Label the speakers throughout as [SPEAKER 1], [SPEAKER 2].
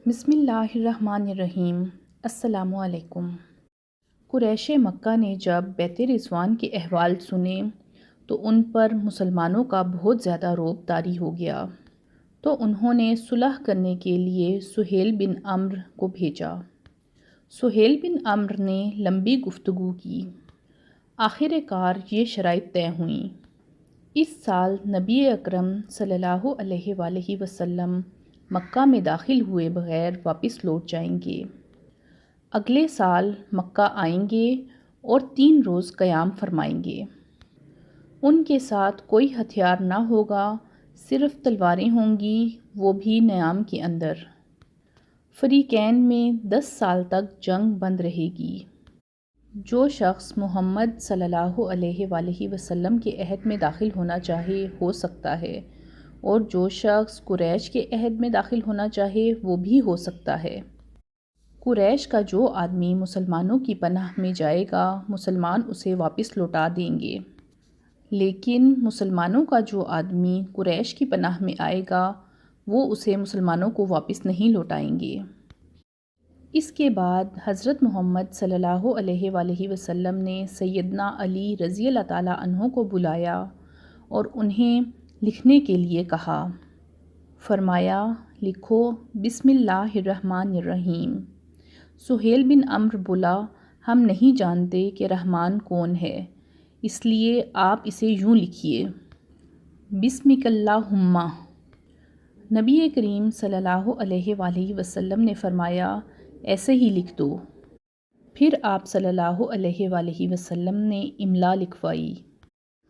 [SPEAKER 1] بسم اللہ الرحمن الرحیم۔ السلام علیکم۔ قریش مکہ نے جب بیت رضوان کے احوال سنے تو ان پر مسلمانوں کا بہت زیادہ رعب طاری ہو گیا، تو انہوں نے صلح کرنے کے لیے سہیل بن عمرو کو بھیجا۔ سہیل بن عمرو نے لمبی گفتگو کی، آخر کار یہ شرائط طے ہوئیں۔ اس سال نبی اکرم صلی اللہ علیہ وآلہ وسلم مکہ میں داخل ہوئے بغیر واپس لوٹ جائیں گے۔ اگلے سال مکہ آئیں گے اور 3 روز قیام فرمائیں گے۔ ان کے ساتھ کوئی ہتھیار نہ ہوگا، صرف تلواریں ہوں گی، وہ بھی نیام کے اندر۔ فریقین میں 10 سال تک جنگ بند رہے گی۔ جو شخص محمد صلی اللہ علیہ وآلہ وسلم کے عہد میں داخل ہونا چاہے ہو سکتا ہے، اور جو شخص قریش کے عہد میں داخل ہونا چاہے وہ بھی ہو سکتا ہے۔ قریش کا جو آدمی مسلمانوں کی پناہ میں جائے گا مسلمان اسے واپس لوٹا دیں گے، لیکن مسلمانوں کا جو آدمی قریش کی پناہ میں آئے گا وہ اسے مسلمانوں کو واپس نہیں لوٹائیں گے۔ اس کے بعد حضرت محمد صلی اللہ علیہ وآلہ وسلم نے سیدنا علی رضی اللہ تعالیٰ عنہ کو بلایا اور انہیں لکھنے کے لیے کہا۔ فرمایا، لکھو بسم اللہ الرحمن الرحیم۔ سہیل بن عمرو بولا، ہم نہیں جانتے کہ رحمان کون ہے، اس لیے آپ اسے یوں لکھیے، بسمک اللہم۔ نبی کریم صلی اللہ علیہ وآلہ وسلم نے فرمایا، ایسے ہی لکھ دو۔ پھر آپ صلی اللہ علیہ وآلہ وسلم نے املا لکھوائی۔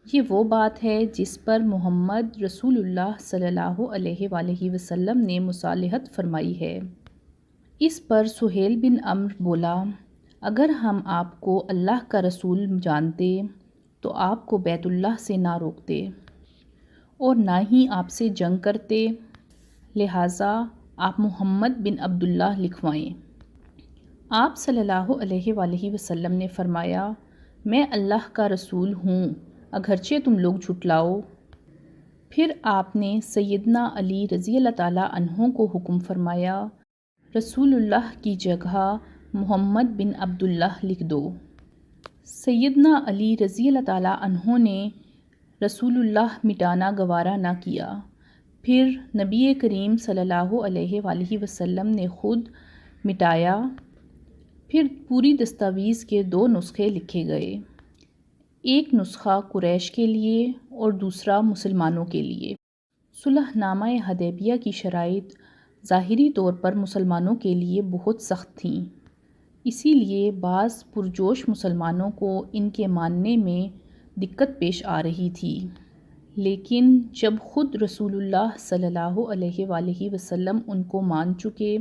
[SPEAKER 1] یہ وہ بات ہے جس پر محمد رسول اللہ صلی اللہ علیہ وآلہ وسلم نے مصالحت فرمائی ہے۔ اس پر سہیل بن عمرو بولا، اگر ہم آپ کو اللہ کا رسول جانتے تو آپ کو بیت اللہ سے نہ روکتے اور نہ ہی آپ سے جنگ کرتے، لہٰذا آپ محمد بن عبداللہ لکھوائیں۔ آپ صلی اللہ علیہ وآلہ وسلم نے فرمایا، میں اللہ کا رسول ہوں اگرچہ تم لوگ جھٹلاؤ۔ پھر آپ نے سیدنا علی رضی اللہ تعالیٰ عنہ کو حکم فرمایا، رسول اللہ کی جگہ محمد بن عبداللہ لکھ دو۔ سیدنا علی رضی اللہ تعالیٰ عنہ نے رسول اللہ مٹانا گوارا نہ کیا۔ پھر نبی کریم صلی اللہ علیہ وآلہ وسلم نے خود مٹایا۔ پھر پوری دستاویز کے 2 نسخے لکھے گئے، ایک نسخہ قریش کے لیے اور دوسرا مسلمانوں کے لیے۔ صلح نامہ حدیبیہ کی شرائط ظاہری طور پر مسلمانوں کے لیے بہت سخت تھیں، اسی لیے بعض پرجوش مسلمانوں کو ان کے ماننے میں دقت پیش آ رہی تھی، لیکن جب خود رسول اللہ صلی اللہ علیہ وآلہ وسلم ان کو مان چکے،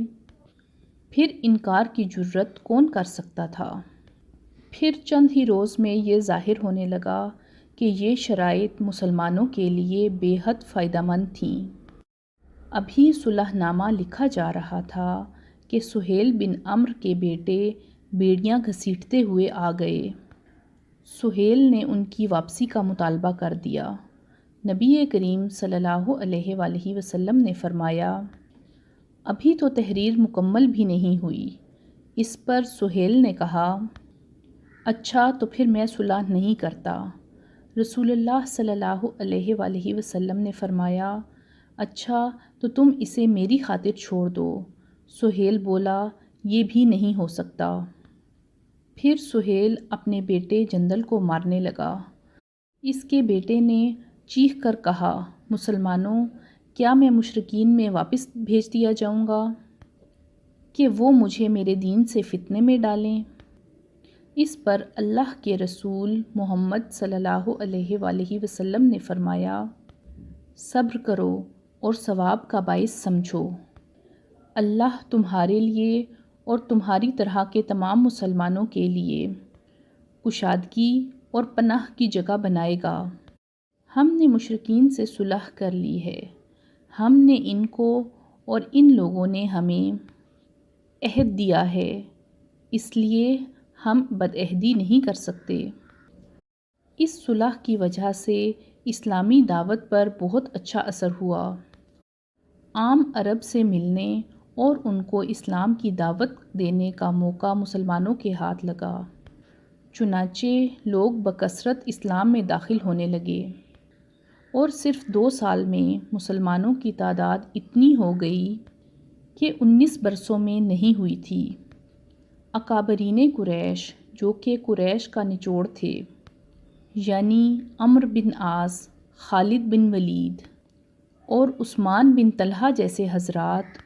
[SPEAKER 1] پھر انکار کی جرأت کون کر سکتا تھا؟ پھر چند ہی روز میں یہ ظاہر ہونے لگا کہ یہ شرائط مسلمانوں کے لیے بے حد فائدہ مند تھیں۔ ابھی صلح نامہ لکھا جا رہا تھا کہ سہیل بن عمرو کے بیٹے بیڑیاں گھسیٹتے ہوئے آ گئے۔ سہیل نے ان کی واپسی کا مطالبہ کر دیا۔ نبی کریم صلی اللہ علیہ وآلہ وسلم نے فرمایا، ابھی تو تحریر مکمل بھی نہیں ہوئی۔ اس پر سہیل نے کہا، اچھا تو پھر میں صلح نہیں کرتا۔ رسول اللہ صلی اللہ علیہ وآلہ وسلم نے فرمایا، اچھا تو تم اسے میری خاطر چھوڑ دو۔ سہیل بولا، یہ بھی نہیں ہو سکتا۔ پھر سہیل اپنے بیٹے جندل کو مارنے لگا۔ اس کے بیٹے نے چیخ کر کہا، مسلمانوں، کیا میں مشرکین میں واپس بھیج دیا جاؤں گا کہ وہ مجھے میرے دین سے فتنے میں ڈالیں؟ اس پر اللہ کے رسول محمد صلی اللہ علیہ وآلہ وسلم نے فرمایا، صبر کرو اور ثواب کا باعث سمجھو، اللہ تمہارے لیے اور تمہاری طرح کے تمام مسلمانوں کے لیے کشادگی اور پناہ کی جگہ بنائے گا۔ ہم نے مشرکین سے صلح کر لی ہے، ہم نے ان کو اور ان لوگوں نے ہمیں عہد دیا ہے، اس لیے ہم بدعہدی نہیں کر سکتے۔ اس صلح کی وجہ سے اسلامی دعوت پر بہت اچھا اثر ہوا۔ عام عرب سے ملنے اور ان کو اسلام کی دعوت دینے کا موقع مسلمانوں کے ہاتھ لگا۔ چنانچہ لوگ بکثرت اسلام میں داخل ہونے لگے اور صرف 2 سال میں مسلمانوں کی تعداد اتنی ہو گئی کہ 19 برسوں میں نہیں ہوئی تھی۔ اکابرین قریش، جو کہ قریش کا نچوڑ تھے، یعنی عمرو بن عاص، خالد بن ولید اور عثمان بن طلحہ جیسے حضرات،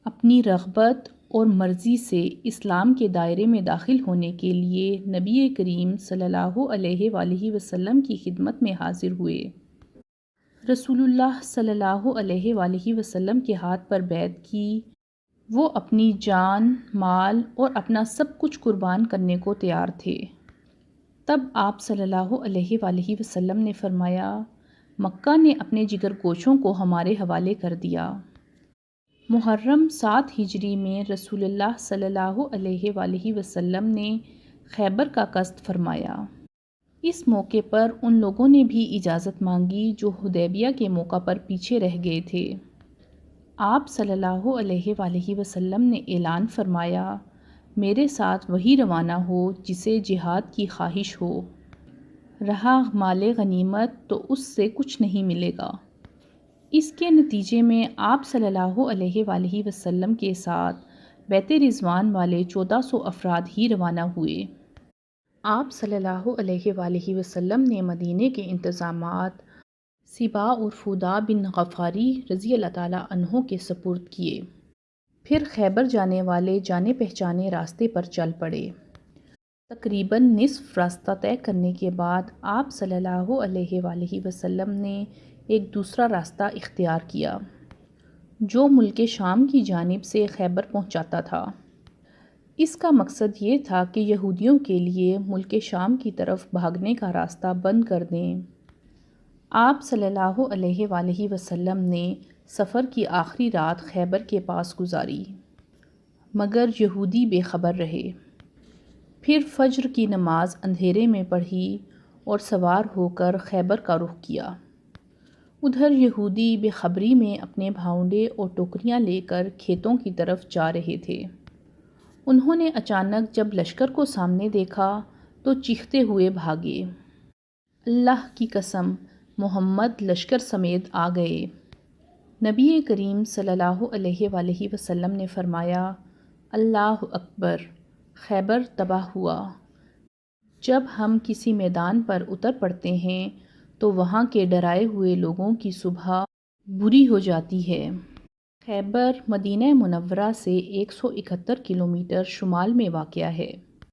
[SPEAKER 1] اپنی رغبت اور مرضی سے اسلام کے دائرے میں داخل ہونے کے لیے نبی کریم صلی اللہ علیہ وآلہ وسلم کی خدمت میں حاضر ہوئے۔ رسول اللہ صلی اللہ علیہ وآلہ وسلم کے ہاتھ پر بیعت کی۔ وہ اپنی جان، مال اور اپنا سب کچھ قربان کرنے کو تیار تھے۔ تب آپ صلی اللہ علیہ وآلہ وسلم نے فرمایا، مکہ نے اپنے جگر گوشوں کو ہمارے حوالے کر دیا۔ محرم 7 ہجری میں رسول اللہ صلی اللہ علیہ وآلہ وسلم نے خیبر کا قصد فرمایا۔ اس موقع پر ان لوگوں نے بھی اجازت مانگی جو حدیبیہ کے موقع پر پیچھے رہ گئے تھے۔ آپ صلی اللہ علیہ وآلہ وسلم نے اعلان فرمایا، میرے ساتھ وہی روانہ ہو جسے جہاد کی خواہش ہو، رہا مال غنیمت تو اس سے کچھ نہیں ملے گا۔ اس کے نتیجے میں آپ صلی اللہ علیہ وآلہ وسلم کے ساتھ بیت رضوان والے 1400 افراد ہی روانہ ہوئے۔ آپ صلی اللہ علیہ وآلہ وسلم نے مدینے کے انتظامات سبا اور فودا بن غفاری رضی اللہ تعالیٰ عنہ کے سپرد کیے، پھر خیبر جانے والے جانے پہچانے راستے پر چل پڑے۔ تقریباً نصف راستہ طے کرنے کے بعد آپ صلی اللہ علیہ وآلہ وسلم نے ایک دوسرا راستہ اختیار کیا جو ملک شام کی جانب سے خیبر پہنچاتا تھا۔ اس کا مقصد یہ تھا کہ یہودیوں کے لیے ملک شام کی طرف بھاگنے کا راستہ بند کر دیں۔ آپ صلی اللہ علیہ وآلہ وسلم نے سفر کی آخری رات خیبر کے پاس گزاری، مگر یہودی بے خبر رہے۔ پھر فجر کی نماز اندھیرے میں پڑھی اور سوار ہو کر خیبر کا رخ کیا۔ ادھر یہودی بے خبری میں اپنے بھاؤنڈے اور ٹوکریاں لے کر کھیتوں کی طرف جا رہے تھے۔ انہوں نے اچانک جب لشکر کو سامنے دیکھا تو چیختے ہوئے بھاگے، اللہ کی قسم، محمد لشکر سمیت آ گئے۔ نبی کریم صلی اللہ علیہ وآلہ وسلم نے فرمایا، اللہ اکبر، خیبر تباہ ہوا۔ جب ہم کسی میدان پر اتر پڑتے ہیں تو وہاں کے ڈرائے ہوئے لوگوں کی صبح بری ہو جاتی ہے۔ خیبر مدینہ منورہ سے 171 کلومیٹر شمال میں واقع ہے۔